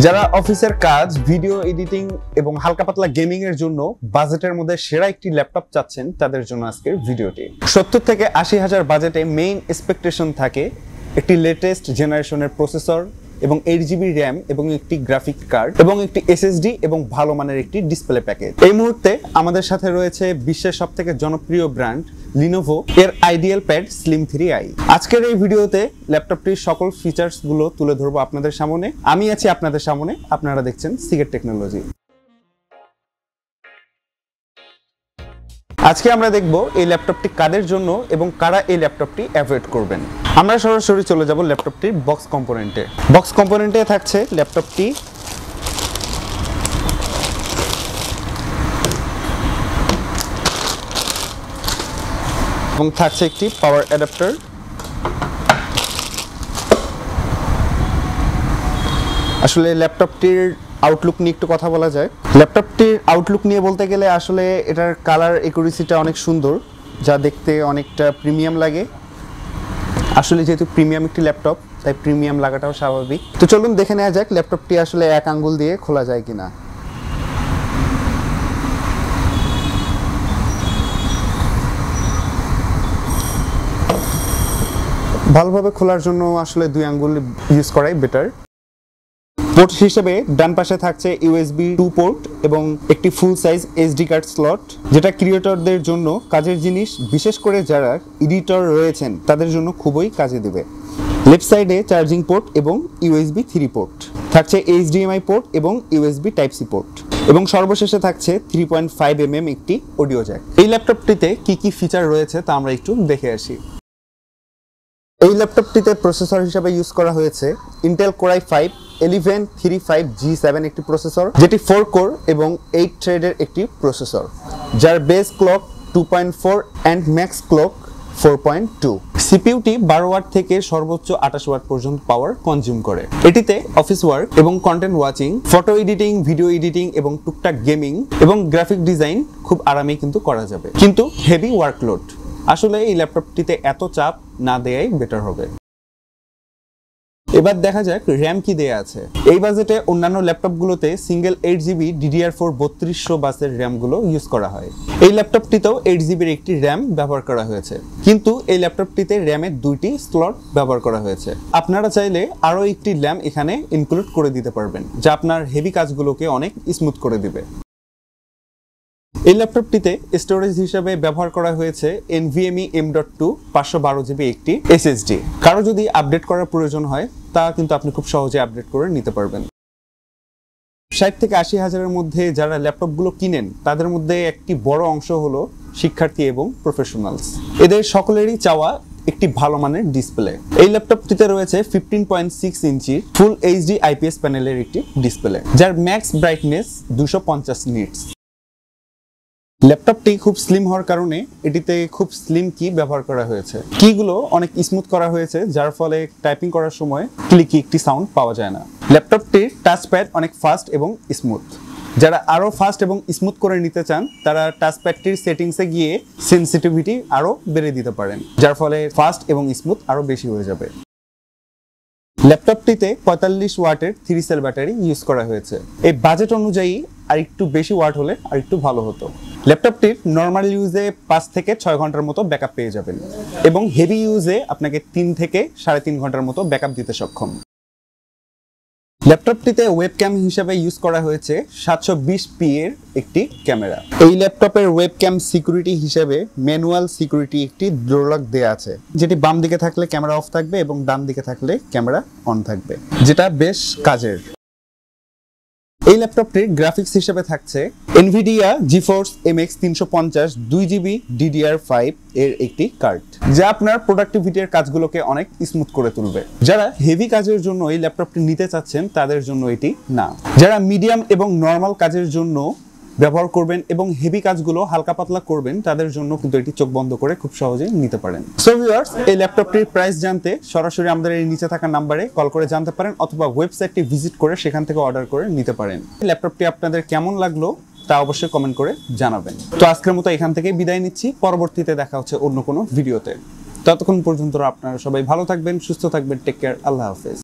যারা অফিসের কাজ, ভিডিও এডিটিং এবং হালকা পাতলা গেমিং এর জন্য বাজেটের মধ্যে সেরা একটি ল্যাপটপ চাচ্ছেন, তাদের জন্য আজকের ভিডিওটি। 70 থেকে 80,000 বাজেটে মেইন এক্সপেকটেশন থাকে একটি লেটেস্ট জেনারেশনের প্রসেসর এবং 8GB র্যাম এবং একটি গ্রাফিক কার্ড এবং একটি এসএসডি এবং ভালো মানের একটি ডিসপ্লে প্যাকেজ। এই মুহূর্তে আমাদের সাথে রয়েছে বিশ্বের সবথেকে জনপ্রিয় ব্র্যান্ড Lenovo এর আইডিয়াল প্যাড Slim 3i। আজকের এই ভিডিওতে ল্যাপটপটির সকল ফিচার্স গুলো তুলে ধরবো আপনাদের সামনে। আমি আছি আপনাদের সামনে, আপনারা দেখছেন Seagate টেকনোলজি। আজকে আমরা দেখব এই ল্যাপটপটি কাদের জন্য এবং কারা এই ল্যাপটপটি অ্যাভয়েড করবেন। আমরা সরাসরি চলে যাব ল্যাপটপটির বক্স কম্পোনেন্টে। বক্স কম্পোনেন্টে থাকছে ল্যাপটপটি এবং থাকছে একটি পাওয়ার অ্যাডাপ্টার, আসলে ল্যাপটপটির আউটলুক নিয়ে একটু কথা বলা যায়। ল্যাপটপটির আউটলুক নিয়ে বলতে গেলে আসলে এটার কালার একুরেসিটা অনেক সুন্দর, যা দেখতে অনেকটা প্রিমিয়াম লাগে। আসলে যেহেতু প্রিমিয়াম একটি ল্যাপটপ, তাই প্রিমিয়াম লাগাটাও স্বাভাবিক। তো চলুন দেখে নেওয়া যাক ল্যাপটপটি আসলে এক আঙ্গুল দিয়ে খোলা যায় কিনা। ভালোভাবে খোলার জন্য আসলে 2 আঙ্গুল ইউজ করাই বেটার। পোর্ট হিসেবে ডান পাশে থাকছে USB 2 পোর্ট এবং একটি ফুল সাইজ SD কার্ড স্লট, যেটা ক্রিয়েটরদের জন্য কাজের জিনিস, বিশেষ করে যারা এডিটর রয়েছেন তাদের জন্য খুবই কাজে দেবে। লেফট সাইডে চার্জিং পোর্ট এবং USB 3 পোর্ট থাকছে, HDMI পোর্ট এবং USB Type-C পোর্ট এবং সর্বশেষে থাকছে 3.5mm একটি অডিও জ্যাক। এই ল্যাপটপটিতে কি কি ফিচার রয়েছে তা আমরা একটু দেখে আসি। এই ল্যাপটপটিতে প্রসেসর হিসেবে ইউজ করা হয়েছে Intel Core i5-1135G7 একটি প্রসেসর, যেটি 4 কোর এবং 8 থ্রেডের একটি প্রসেসর, যার base clock 2.4 and max clock 4.2। সিপিইউটি 12 ওয়াট থেকে সর্বোচ্চ 28 ওয়াট পর্যন্ত পাওয়ার কনজিউম করে। এটিতে অফিস ওয়ার্ক এবং content watching, photo editing, video editing এবং টুকটাক গেমিং এবং গ্রাফিক ডিজাইন খুব আরামেই কিন্তু করা যাবে, কিন্তু হেভি ওয়ার্কলোড। আসলে এই ল্যাপটপটিতে এত চাপ না দেয়াই বেটার হবে। এবার দেখা যাক র্যাম কি দেয়া আছে। এই বাজেটে অন্যান্য ল্যাপটপগুলোতে সিঙ্গেল 8GB DDR4 3200 বাসের র্যামগুলো ইউজ করা হয়। এই ল্যাপটপটিতেও 8GB একটি র্যাম ব্যবহার করা হয়েছে, কিন্তু এই ল্যাপটপটিতে র্যামের 2টি স্লট ব্যবহার করা হয়েছে। আপনারা চাইলে আরও একটি র্যাম এখানে ইনক্লুড করে দিতে পারবেন, যা আপনার হেভি কাজগুলোকে অনেক স্মুথ করে দিবে। এই ল্যাপটপটিতে স্টোরেজ হিসেবে ব্যবহার করা হয়েছে NVMe M.2 512GB একটি SSD। কারো যদি আপডেট করার প্রয়োজন হয় তা কিন্তু আপনি খুব সহজে আপডেট করে নিতে পারবেন। 60 থেকে 80,000-এর মধ্যে যারা ল্যাপটপগুলো কিনেন তাদের মধ্যে একটি বড় অংশ হলো শিক্ষার্থী এবং প্রফেশনালস। এদের সকলেরই চাওয়া একটি ভালো মানের ডিসপ্লে। এই ল্যাপটপটিতে রয়েছে 15.6 ইঞ্চি ফুল HD IPS প্যানেলের একটি ডিসপ্লে, যার ম্যাক্স ব্রাইটনেস 250 নিটস। ল্যাপটপটি খুব স্লিম হওয়ার কারণে এটিতে খুব স্লিম কি ব্যবহার করা হয়েছে। কিগুলো অনেক স্মুথ করা হয়েছে, যার ফলে টাইপিং করার সময় ক্লিকি একটি সাউন্ড পাওয়া যায় না। ল্যাপটপটির টাচপ্যাড অনেক ফাস্ট এবং স্মুথ। যারা আরো ফাস্ট এবং স্মুথ করে নিতে চান তারা টাচপ্যাডটির সেটিংসে গিয়ে সেনসিটিভিটি আরো বেড়ে দিতে পারেন, যার ফলে ফাস্ট এবং স্মুথ আরো বেশি হয়ে যাবে। ল্যাপটপটিতে 45 ওয়াটের 3 সেল ব্যাটারি ইউজ করা হয়েছে। এই বাজেট অনুযায়ী আরেকটু বেশি ওয়াট হলে আরেকটু ভালো হতো। ল্যাপটপটির নর্মাল ইউজে 5 থেকে 6 ঘন্টার মতো ব্যাকআপ পেয়ে যাবেন এবং হেভি ইউজে আপনাকে 3 থেকে 3.5 ঘন্টার মতো ব্যাকআপ দিতে সক্ষম। ল্যাপটপটিতে ওয়েবক্যাম হিসেবে ইউজ করা হয়েছে 720p এর একটি ক্যামেরা। এই ল্যাপটপের ওয়েবক্যাম সিকিউরিটি হিসেবে ম্যানুয়াল সিকিউরিটি একটি ডোর লক দেয়া আছে, যেটি বাম দিকে থাকলে ক্যামেরা অফ থাকবে এবং ডান দিকে থাকলে ক্যামেরা অন থাকবে, যেটা বেশ কাজের। এই ল্যাপটপটির গ্রাফিক্স হিসেবে থাকছে Nvidia GeForce mx350 2GB DDR5 এর একটি কার্ড, যা আপনার প্রোডাক্টিভিটির কাজগুলোকে অনেক স্মুথ করে তুলবে। যারা হেভি কাজের জন্য এই ল্যাপটপটি নিতে চাচ্ছেন তাদের জন্য এটি না। যারা মিডিয়াম এবং নর্মাল কাজের জন্য ব্যবহার করবেন এবং হেভি কাজগুলো হালকা পাতলা করবেন তাদের জন্য কিন্তু এটি চোখ বন্ধ করে খুব সহজেই নিতে পারেন। সো ভিউয়ার্স, এই ল্যাপটপটির প্রাইস জানতে সরাসরি আমাদের এই নিচে থাকা নাম্বারে কল করে জানতে পারেন অথবা ওয়েবসাইটটি ভিজিট করে সেখান থেকে অর্ডার করে নিতে পারেন। ল্যাপটপটি আপনাদের কেমন লাগলো তা অবশ্যই কমেন্ট করে জানাবেন। তো আজকের মতো এখান থেকে বিদায় নিচ্ছি, পরবর্তীতে দেখা হচ্ছে অন্য কোনো ভিডিওতে। ততক্ষণ পর্যন্ত আপনারা সবাই ভালো থাকবেন, সুস্থ থাকবেন। টেক কেয়ার, আল্লাহ হাফেজ।